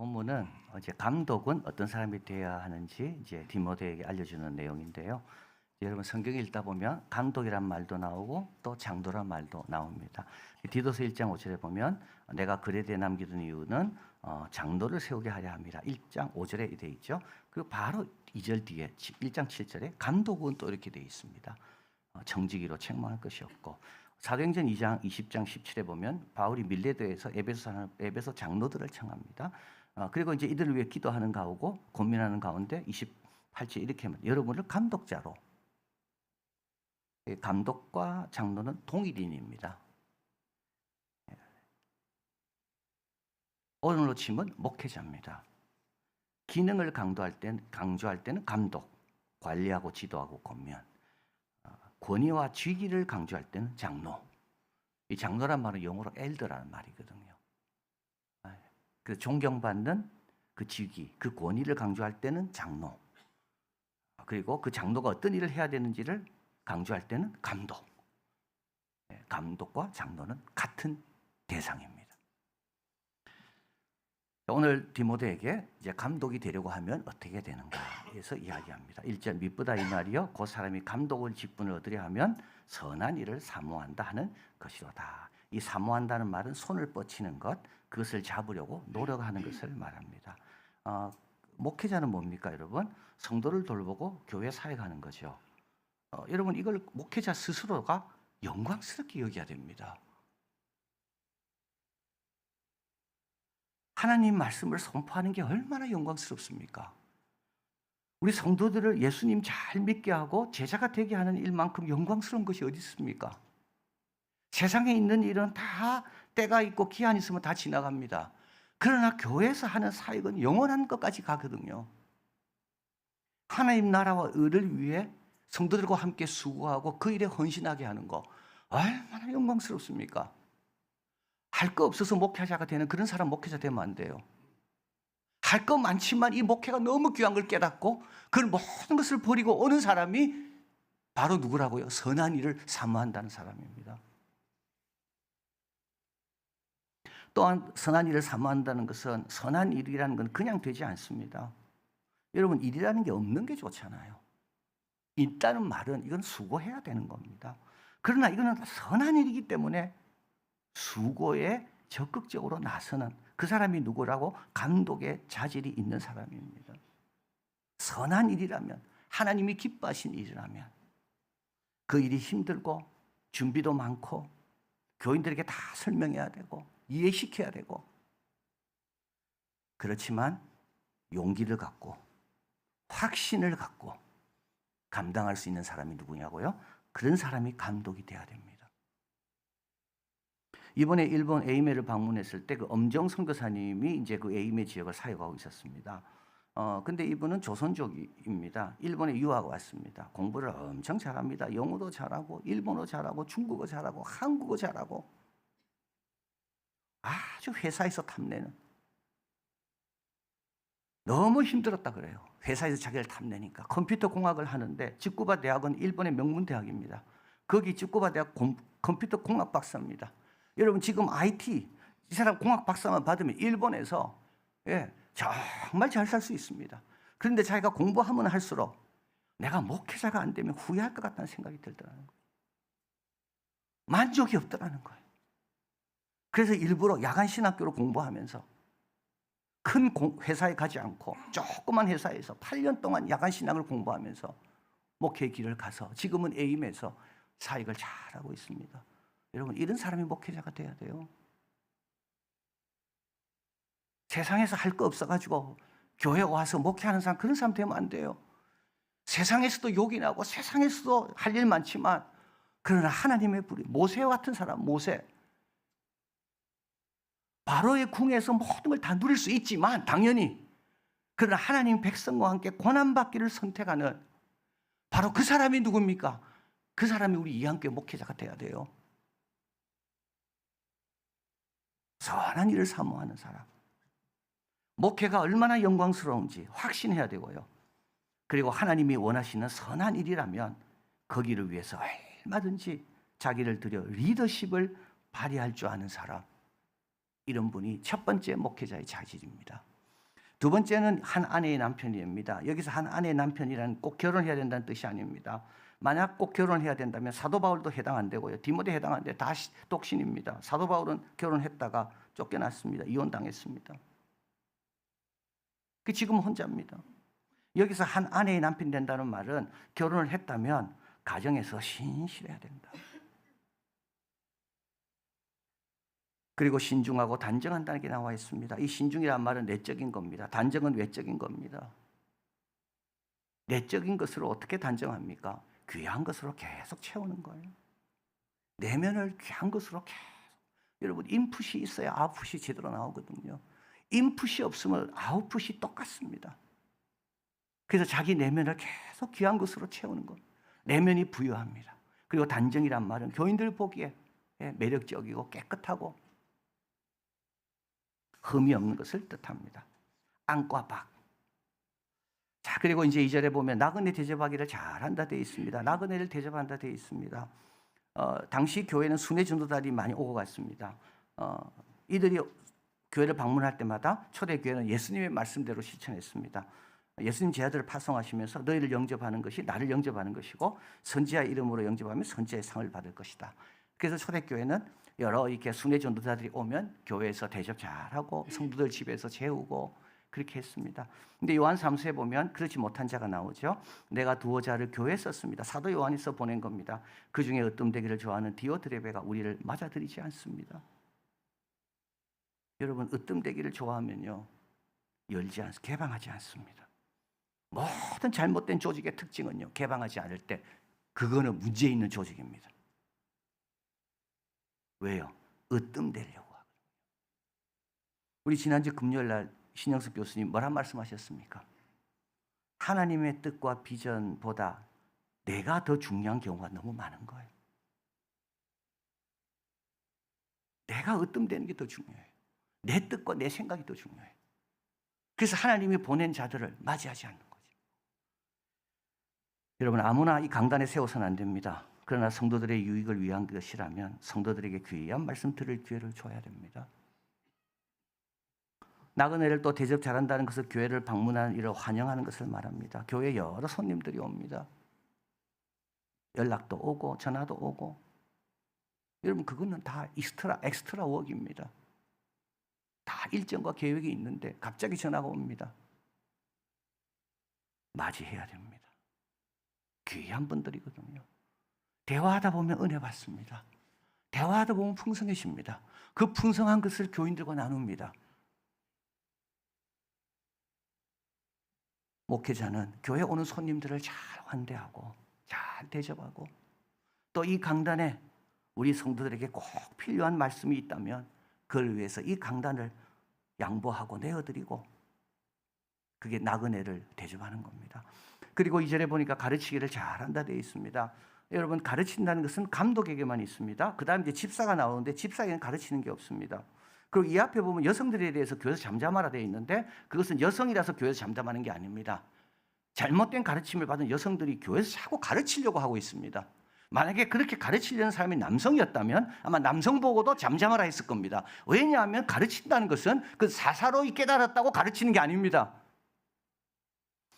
본문은 이제 감독은 어떤 사람이 되어야 하는지 이제 디모데에게 알려주는 내용인데요. 여러분 성경 읽다 보면 감독이란 말도 나오고 또 장도란 말도 나옵니다. 디도서 1장 5절에 보면 내가 그레드에 남기는 이유는 장도를 세우게 하려 함이라 1장 5절에 되어 있죠. 그리고 바로 2절 뒤에 1장 7절에 감독은 또 이렇게 되어 있습니다. 정직이로 책망할 것이 없고, 사도행전 2장 20장 17에 보면 바울이 밀레도에서 에베소 장로들을 청합니다. 그리고 이제 이들을 위해 기도하는 가운데 고민하는 가운데 28절 이렇게 합니다. 여러분을 감독자로. 감독과 장로는 동일인입니다. 오늘로 치면 목회자입니다. 기능을 강조할 때는 감독, 관리하고 지도하고 권면. 권위와 직위를 강조할 때는 장로. 이 장로란 말은 영어로 엘더라는 말이거든요. 그 존경받는 그 직위, 그 권위를 강조할 때는 장로. 그리고 그 장로가 어떤 일을 해야 되는지를 강조할 때는 감독. 감독과 장로는 같은 대상입니다. 오늘 디모데에게 이제 감독이 되려고 하면 어떻게 되는가 해서 이야기합니다. 1절 미쁘다 이 말이요 그 사람이 감독을 직분을 얻으려 하면 선한 일을 사모한다 하는 것이로다. 이 사모한다는 말은 손을 뻗치는 것, 그것을 잡으려고 노력하는 것을 말합니다. 목회자는 뭡니까 여러분? 성도를 돌보고 교회 사역하는 거죠. 여러분 이걸 목회자 스스로가 영광스럽게 여겨야 됩니다. 하나님 말씀을 선포하는 게 얼마나 영광스럽습니까? 우리 성도들을 예수님 잘 믿게 하고 제자가 되게 하는 일만큼 영광스러운 것이 어디 있습니까? 세상에 있는 일은 다 때가 있고 기한이 있으면 다 지나갑니다. 그러나 교회에서 하는 사역은 영원한 것까지 가거든요. 하나님 나라와 의를 위해 성도들과 함께 수고하고 그 일에 헌신하게 하는 거 얼마나 영광스럽습니까? 할 거 없어서 목회자가 되는 그런 사람 목회자 되면 안 돼요. 할 거 많지만 이 목회가 너무 귀한 걸 깨닫고 그 모든 것을 버리고 오는 사람이 바로 누구라고요? 선한 일을 사모한다는 사람입니다. 또한 선한 일을 사모한다는 것은 선한 일이라는 건 그냥 되지 않습니다. 여러분 일이라는 게 없는 게 좋잖아요. 있다는 말은 이건 수고해야 되는 겁니다. 그러나 이거는 선한 일이기 때문에 수고에 적극적으로 나서는 그 사람이 누구라고? 감독의 자질이 있는 사람입니다. 선한 일이라면, 하나님이 기뻐하신 일이라면 그 일이 힘들고 준비도 많고 교인들에게 다 설명해야 되고 이해시켜야 되고, 그렇지만 용기를 갖고 확신을 갖고 감당할 수 있는 사람이 누구냐고요? 그런 사람이 감독이 돼야 됩니다. 이번에 일본 에이메를 방문했을 때 그 엄정 선교사님이 이제 그 에이메 지역을 사역하고 있었습니다. 근데 이분은 조선족입니다. 일본에 유학 왔습니다. 공부를 엄청 잘합니다. 영어도 잘하고 일본어 잘하고 중국어 잘하고 한국어 잘하고 아주 회사에서 탐내는, 너무 힘들었다 그래요. 회사에서 자기를 탐내니까. 컴퓨터 공학을 하는데 츠쿠바 대학은 일본의 명문 대학입니다. 거기 츠쿠바 대학 컴퓨터 공학 박사입니다. 여러분 지금 IT 이 사람 공학 박사만 받으면 일본에서 정말 잘 살 수 있습니다. 그런데 자기가 공부하면 할수록 내가 목회자가 안 되면 후회할 것 같다는 생각이 들더라는 거예요. 만족이 없더라는 거예요. 그래서 일부러 야간 신학교로 공부하면서 큰 회사에 가지 않고 조그만 회사에서 8년 동안 야간 신학을 공부하면서 목회의 길을 가서 지금은 에임에서 사역을 잘하고 있습니다. 여러분 이런 사람이 목회자가 돼야 돼요. 세상에서 할 거 없어가지고 교회 와서 목회하는 사람, 그런 사람 되면 안 돼요. 세상에서도 욕이 나고 세상에서도 할 일 많지만 그러나 하나님의 불이, 모세와 같은 사람, 모세 바로의 궁에서 모든 걸 다 누릴 수 있지만 당연히, 그러나 하나님 백성과 함께 고난받기를 선택하는 바로 그 사람이 누굽니까? 그 사람이 우리 이한교회 목회자가 돼야 돼요. 선한 일을 사모하는 사람. 목회가 얼마나 영광스러운지 확신해야 되고요. 그리고 하나님이 원하시는 선한 일이라면 거기를 위해서 얼마든지 자기를 들여 리더십을 발휘할 줄 아는 사람, 이런 분이 첫 번째 목회자의 자질입니다. 두 번째는 한 아내의 남편입니다. 여기서 한 아내의 남편이라는 꼭 결혼해야 된다는 뜻이 아닙니다. 만약 꼭 결혼해야 된다면 사도 바울도 해당 안 되고요. 디모데 해당 안 돼. 다 독신입니다. 사도 바울은 결혼했다가 쫓겨났습니다. 이혼당했습니다. 지금 혼자입니다. 여기서 한 아내의 남편이 된다는 말은 결혼을 했다면 가정에서 신실해야 된다. 그리고 신중하고 단정한다는 게 나와 있습니다. 이 신중이란 말은 내적인 겁니다. 단정은 외적인 겁니다. 내적인 것으로 어떻게 단정합니까? 귀한 것으로 계속 채우는 거예요. 내면을 귀한 것으로 계속. 여러분, 인풋이 있어야 아웃풋이 제대로 나오거든요. 인풋이 없으면 아웃풋이 똑같습니다. 그래서 자기 내면을 계속 귀한 것으로 채우는 것. 내면이 부유합니다. 그리고 단정이란 말은 교인들 보기에 매력적이고 깨끗하고 흠이 없는 것을 뜻합니다. 안과 박. 자, 그리고 이제 2절에 보면 나그네 대접하기를 잘한다 되어 있습니다. 나그네를 대접한다 되어 있습니다. 당시 교회는 순회 전도자들이 많이 오고 갔습니다. 이들이 교회를 방문할 때마다 초대교회는 예수님의 말씀대로 실천했습니다. 예수님 제자들을 파송하시면서 너희를 영접하는 것이 나를 영접하는 것이고 선지자 이름으로 영접하면 선지자의 상을 받을 것이다. 그래서 초대교회는 여러 이렇게 순회 전도자들이 오면 교회에서 대접 잘하고 성도들 집에서 재우고 그렇게 했습니다. 근데 요한 3서에 보면 그렇지 못한 자가 나오죠. 내가 두어 자를 교회에 썼습니다. 사도 요한이 써 보낸 겁니다. 그 중에 으뜸되기를 좋아하는 디오드레베가 우리를 맞아들이지 않습니다. 여러분, 으뜸되기를 좋아하면요, 개방하지 않습니다. 모든 잘못된 조직의 특징은요, 개방하지 않을 때 그거는 문제 있는 조직입니다. 왜요? 으뜸되려고 하거든요. 우리 지난주 금요일 날 신영숙 교수님 뭐라 말씀하셨습니까? 하나님의 뜻과 비전보다 내가 더 중요한 경우가 너무 많은 거예요. 내가 으뜸되는 게 더 중요해요. 내 뜻과 내 생각이 더 중요해요. 그래서 하나님이 보낸 자들을 맞이하지 않는 거죠. 여러분, 아무나 이 강단에 세워서는 안 됩니다. 그러나 성도들의 유익을 위한 것이라면 성도들에게 귀한 말씀 들을 기회를 줘야 됩니다. 나그네를 또 대접 잘한다는 것은 교회를 방문하는 일을 환영하는 것을 말합니다. 교회에 여러 손님들이 옵니다. 연락도 오고 전화도 오고. 여러분, 그거는 다 엑스트라 웍입니다. 다 일정과 계획이 있는데 갑자기 전화가 옵니다. 맞이해야 됩니다. 귀한 분들이거든요. 대화하다 보면 은혜 받습니다. 대화하다 보면 풍성해집니다. 그 풍성한 것을 교인들과 나눕니다. 목회자는 교회 오는 손님들을 잘 환대하고 잘 대접하고 또 이 강단에 우리 성도들에게 꼭 필요한 말씀이 있다면 그걸 위해서 이 강단을 양보하고 내어드리고 그게 나그네를 대접하는 겁니다. 그리고 2절에 보니까 가르치기를 잘한다 되어 있습니다. 여러분, 가르친다는 것은 감독에게만 있습니다. 그 다음 이제 집사가 나오는데 집사에게는 가르치는 게 없습니다. 그리고 이 앞에 보면 여성들에 대해서 교회에서 잠잠하라 되어 있는데 그것은 여성이라서 교회에서 잠잠하는 게 아닙니다. 잘못된 가르침을 받은 여성들이 교회에서 자꾸 가르치려고 하고 있습니다. 만약에 그렇게 가르치려는 사람이 남성이었다면 아마 남성 보고도 잠잠하라 했을 겁니다. 왜냐하면 가르친다는 것은 그 사사로이 깨달았다고 가르치는 게 아닙니다.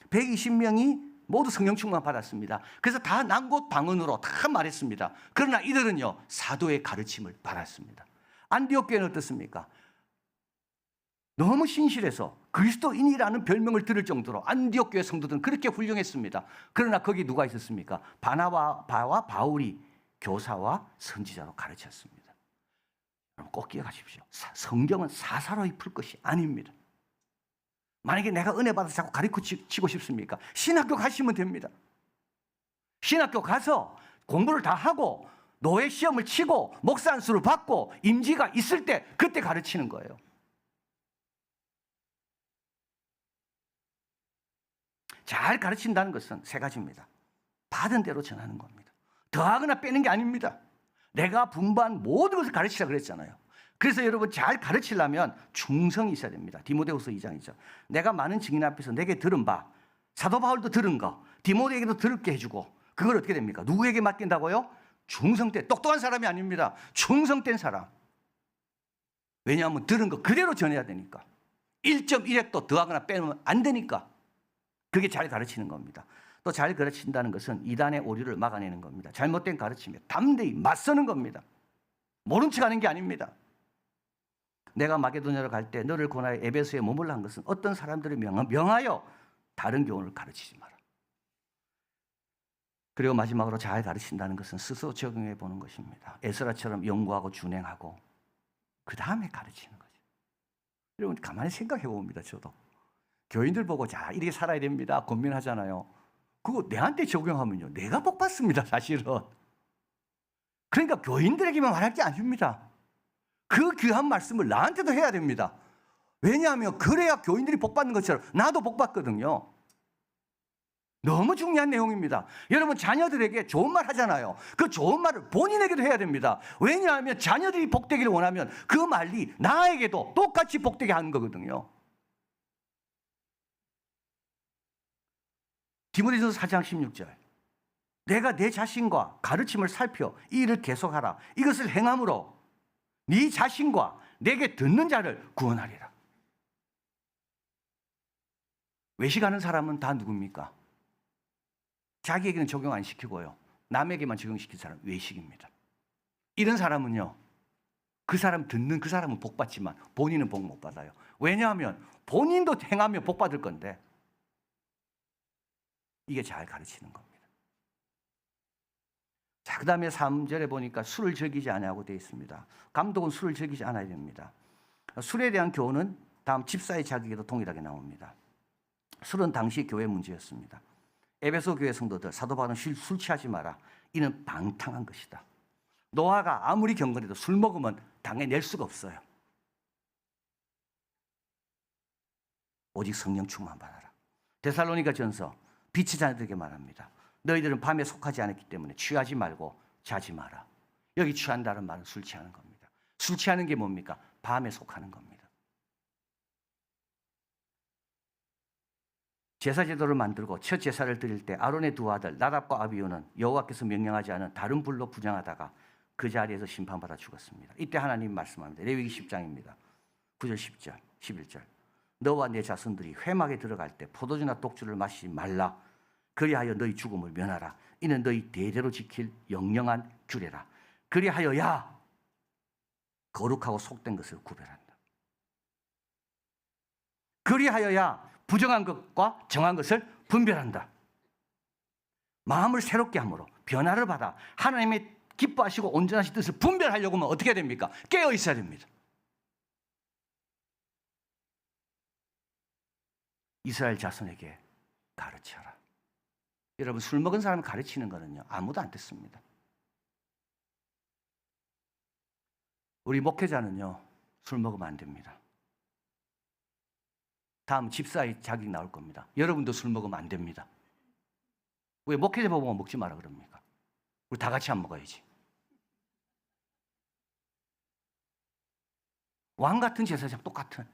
120명이 모두 성령 충만 받았습니다. 그래서 다 난곳 방언으로 다 말했습니다. 그러나 이들은요, 사도의 가르침을 받았습니다. 안디옥 교회는 어떻습니까? 너무 신실해서 그리스도인이라는 별명을 들을 정도로 안디옥 교회 성도들은 그렇게 훌륭했습니다. 그러나 거기 누가 있었습니까? 바나바와 바울이 교사와 선지자로 가르쳤습니다. 여러분, 꼭 기억하십시오. 성경은 사사로이 풀 것이 아닙니다. 만약에 내가 은혜 받아서 자꾸 가르치고 싶습니까? 신학교 가시면 됩니다. 신학교 가서 공부를 다 하고 노예 시험을 치고 목사 안수를 받고 임지가 있을 때 그때 가르치는 거예요. 잘 가르친다는 것은 세 가지입니다. 받은 대로 전하는 겁니다. 더하거나 빼는 게 아닙니다. 내가 분부한 모든 것을 가르치라 그랬잖아요. 그래서 여러분, 잘 가르치려면 충성이 있어야 됩니다. 디모데후서 2장이죠. 내가 많은 증인 앞에서 내게 들은 바, 사도 바울도 들은 거, 디모데에게도 들게 해주고, 그걸 어떻게 됩니까? 누구에게 맡긴다고요? 충성된, 똑똑한 사람이 아닙니다. 충성된 사람. 왜냐하면 들은 거 그대로 전해야 되니까. 1.1획도 더하거나 빼면 안 되니까. 그게 잘 가르치는 겁니다. 또 잘 가르친다는 것은 이단의 오류를 막아내는 겁니다. 잘못된 가르침에 담대히 맞서는 겁니다. 모른 척하는 게 아닙니다. 내가 마게도냐로 갈 때 너를 고나에 에베소에 머물라 한 것은 어떤 사람들을 명하여 다른 교훈을 가르치지 마라. 그리고 마지막으로 잘 가르친다는 것은 스스로 적용해 보는 것입니다. 에스라처럼 연구하고 준행하고 그 다음에 가르치는 거죠. 여러분 가만히 생각해 봅니다. 저도 교인들 보고 자 이렇게 살아야 됩니다 고민하잖아요. 그거 내한테 적용하면요 내가 복 받습니다 사실은. 그러니까 교인들에게만 말할 게 아닙니다. 그 귀한 말씀을 나한테도 해야 됩니다. 왜냐하면 그래야 교인들이 복 받는 것처럼 나도 복 받거든요. 너무 중요한 내용입니다. 여러분 자녀들에게 좋은 말 하잖아요. 그 좋은 말을 본인에게도 해야 됩니다. 왜냐하면 자녀들이 복되기를 원하면 그 말이 나에게도 똑같이 복되게 하는 거거든요. 디모데전서 4장 16절 내가 내 자신과 가르침을 살펴 이 일을 계속하라. 이것을 행함으로 네 자신과 내게 듣는 자를 구원하리라. 외식하는 사람은 다 누굽니까? 자기에게는 적용 안 시키고요 남에게만 적용시킨 사람은 외식입니다. 이런 사람은요 그 사람 듣는 그 사람은 복 받지만 본인은 복 못 받아요. 왜냐하면 본인도 행하면 복 받을 건데. 이게 잘 가르치는 겁니다. 자, 그 다음에 3절에 보니까 술을 즐기지 않냐고 되어 있습니다. 감독은 술을 즐기지 않아야 됩니다. 술에 대한 교훈은 다음 집사의 자격에도 동일하게 나옵니다. 술은 당시 교회 문제였습니다. 에베소 교회 성도들 사도 바울은 술 취하지 마라. 이는 방탕한 것이다. 노아가 아무리 경건해도 술 먹으면 당해 낼 수가 없어요. 오직 성령 충만 받아라. 데살로니가 전서 빛의 자녀들에게 말합니다. 너희들은 밤에 속하지 않았기 때문에 취하지 말고 자지 마라. 여기 취한다는 말은 술 취하는 겁니다. 술 취하는 게 뭡니까? 밤에 속하는 겁니다. 제사 제도를 만들고 첫 제사를 드릴 때 아론의 두 아들 나답과 아비후는 여호와께서 명령하지 않은 다른 불로 분향하다가 그 자리에서 심판받아 죽었습니다. 이때 하나님 말씀합니다. 레위기 10장입니다. 9절 10절 11절 너와 내 자손들이 회막에 들어갈 때 포도주나 독주를 마시지 말라. 그리하여 너희 죽음을 면하라. 이는 너희 대대로 지킬 영영한 규례라. 그리하여야 거룩하고 속된 것을 구별한다. 그리하여야 부정한 것과 정한 것을 분별한다. 마음을 새롭게 함으로 변화를 받아 하나님의 기뻐하시고 온전하신 뜻을 분별하려고 하면 어떻게 됩니까? 깨어 있어야 됩니다. 이스라엘 자손에게 가르쳐라. 여러분 술 먹은 사람을 가르치는 거는요 아무도 안 듣습니다. 우리 목회자는요 술 먹으면 안 됩니다. 다음 집사의 자격 나올 겁니다. 여러분도 술 먹으면 안 됩니다. 왜 목회자 보고 먹지 마라 그럽니까? 우리 다 같이 안 먹어야지. 왕 같은 제사장 똑같은.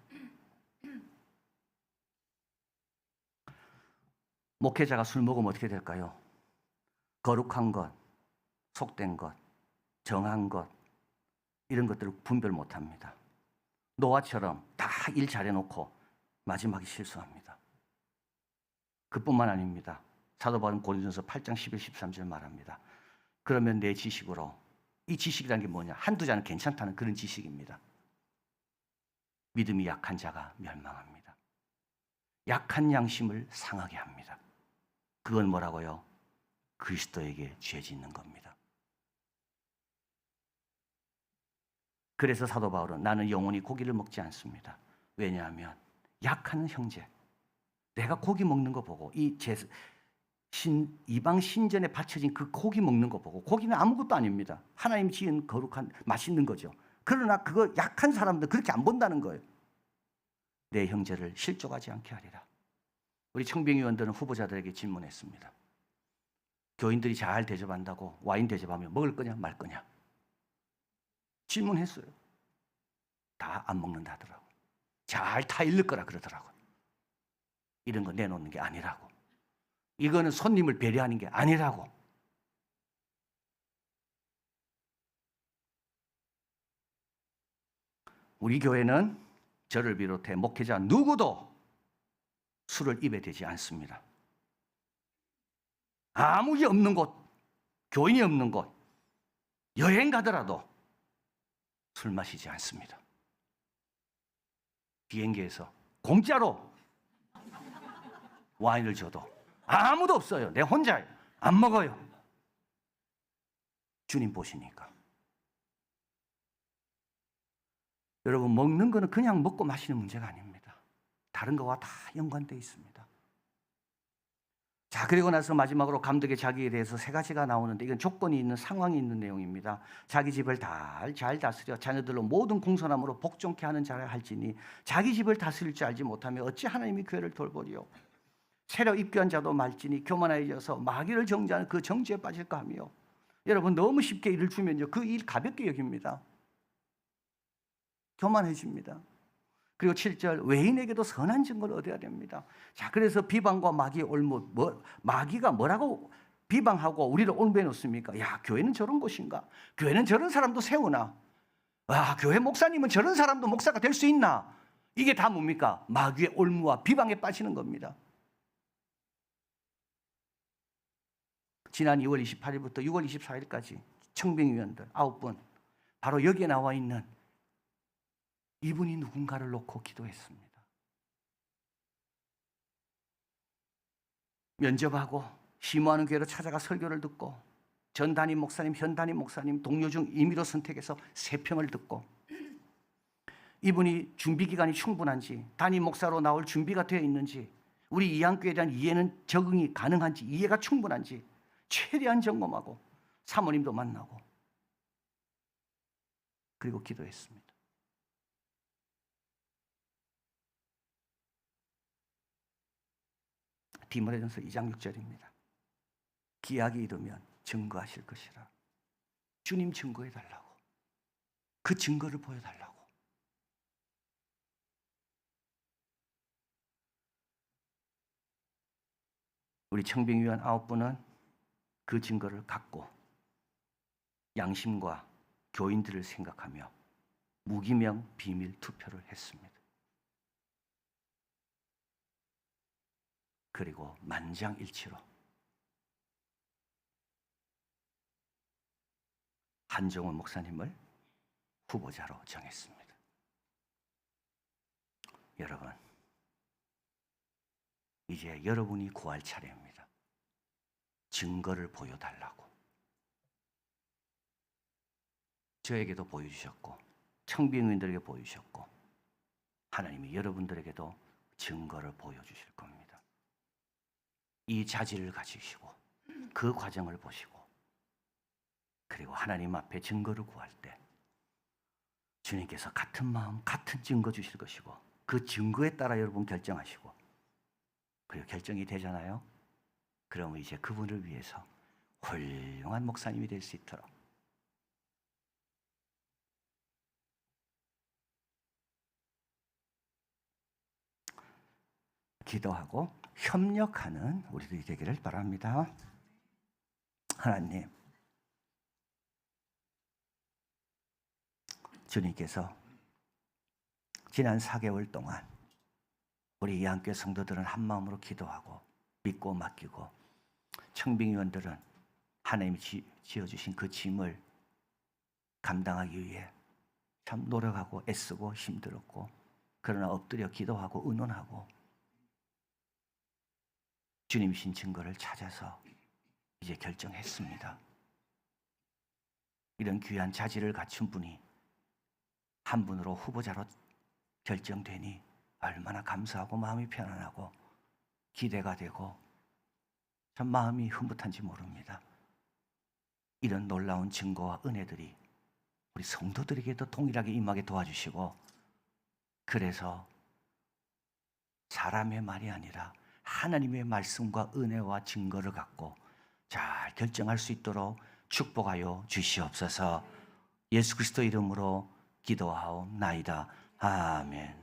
목회자가 술 먹으면 어떻게 될까요? 거룩한 것, 속된 것, 정한 것 이런 것들을 분별 못합니다. 노아처럼 다 일 잘해놓고 마지막에 실수합니다. 그뿐만 아닙니다. 사도 바울은 고린도전서 8장 11, 13절 말합니다. 그러면 내 지식으로 이 지식이라는 게 뭐냐? 한두 자는 괜찮다는 그런 지식입니다. 믿음이 약한 자가 멸망합니다. 약한 양심을 상하게 합니다. 그건 뭐라고요? 그리스도에게 죄 짓는 겁니다. 그래서 사도 바울은 나는 영원히 고기를 먹지 않습니다. 왜냐하면 약한 형제, 내가 고기 먹는 거 보고 이방 신전에 바쳐진 그 고기 먹는 거 보고 고기는 아무것도 아닙니다. 하나님이 지은 거룩한 맛있는 거죠. 그러나 그거 약한 사람들 그렇게 안 본다는 거예요. 내 형제를 실족하지 않게 하리라. 우리 청빙위원들은 후보자들에게 질문했습니다. 교인들이 잘 대접한다고 와인 대접하면 먹을 거냐 말 거냐 질문했어요. 다 안 먹는다 하더라고요. 잘 타일를 거라 그러더라고요. 이런 거 내놓는 게 아니라고. 이거는 손님을 배려하는 게 아니라고. 우리 교회는 저를 비롯해 목회자 누구도 술을 입에 대지 않습니다. 아무리 없는 곳, 교인이 없는 곳, 여행 가더라도 술 마시지 않습니다. 비행기에서 공짜로 와인을 줘도 아무도 없어요. 내 혼자예요. 안 먹어요. 주님 보시니까. 여러분, 먹는 거는 그냥 먹고 마시는 문제가 아닙니다. 다른 거와 다 연관되어 있습니다. 자, 그리고 나서 마지막으로 감독의 자기에 대해서 세 가지가 나오는데, 이건 조건이 있는 상황이 있는 내용입니다. 자기 집을 잘 다스려 자녀들로 모든 공손함으로 복종케 하는 자라 할지니, 자기 집을 다스릴 줄 알지 못하며 어찌 하나님이 교회를 돌보리요. 새로 입교한 자도 말지니 교만하여져서 마귀를 정죄하는 그 정죄에 빠질까 하며. 여러분, 너무 쉽게 일을 주면요, 그 일 가볍게 여깁니다. 교만해집니다. 그리고 7절, 외인에게도 선한 증거를 얻어야 됩니다. 자, 그래서 비방과 마귀의 올무, 마귀가 뭐라고 비방하고 우리를 올무해 놓습니까? 야, 교회는 저런 곳인가? 교회는 저런 사람도 세우나? 와, 교회 목사님은 저런 사람도 목사가 될 수 있나? 이게 다 뭡니까? 마귀의 올무와 비방에 빠지는 겁니다. 지난 2월 28일부터 6월 24일까지 청빙위원들 9분, 바로 여기에 나와 있는 이분이 누군가를 놓고 기도했습니다. 면접하고 심호하는 교회로 찾아가 설교를 듣고, 전 담임 목사님, 현 담임 목사님 동료 중 임의로 선택해서 3평을 듣고, 이분이 준비 기간이 충분한지, 담임 목사로 나올 준비가 되어 있는지, 우리 이한교회에 대한 이해는 적응이 가능한지, 이해가 충분한지 최대한 점검하고, 사모님도 만나고, 그리고 기도했습니다. 디모데전서 2장 6절입니다. 기약이 이르면 증거하실 것이라. 주님 증거해달라고. 그 증거를 보여달라고. 우리 청빙위원 9분은 그 증거를 갖고 양심과 교인들을 생각하며 무기명 비밀 투표를 했습니다. 그리고 만장일치로 한정훈 목사님을 후보자로 정했습니다. 여러분, 이제 여러분이 구할 차례입니다. 증거를 보여달라고. 저에게도 보여주셨고, 청빙인들에게 보여주셨고, 하나님이 여러분들에게도 증거를 보여주실 겁니다. 이 자질을 가지시고 그 과정을 보시고, 그리고 하나님 앞에 증거를 구할 때 주님께서 같은 마음, 같은 증거 주실 것이고, 그 증거에 따라 여러분 결정하시고, 그리고 결정이 되잖아요. 그러면 이제 그분을 위해서 훌륭한 목사님이 될 수 있도록 기도하고 협력하는 우리들이 되기를 바랍니다. 하나님, 주님께서 지난 4개월 동안 우리 이한교회 성도들은 한 마음으로 기도하고 믿고 맡기고, 청빙위원들은 하나님이 지어주신 그 짐을 감당하기 위해 참 노력하고 애쓰고 힘들었고, 그러나 엎드려 기도하고 의논하고 주님이신 증거를 찾아서 이제 결정했습니다. 이런 귀한 자질을 갖춘 분이 한 분으로 후보자로 결정되니 얼마나 감사하고 마음이 편안하고 기대가 되고 참 마음이 흐뭇한지 모릅니다. 이런 놀라운 증거와 은혜들이 우리 성도들에게도 동일하게 임하게 도와주시고, 그래서 사람의 말이 아니라 하나님의 말씀과 은혜와 증거를 갖고 잘 결정할 수 있도록 축복하여 주시옵소서. 예수 그리스도 이름으로 기도하옵나이다. 아멘.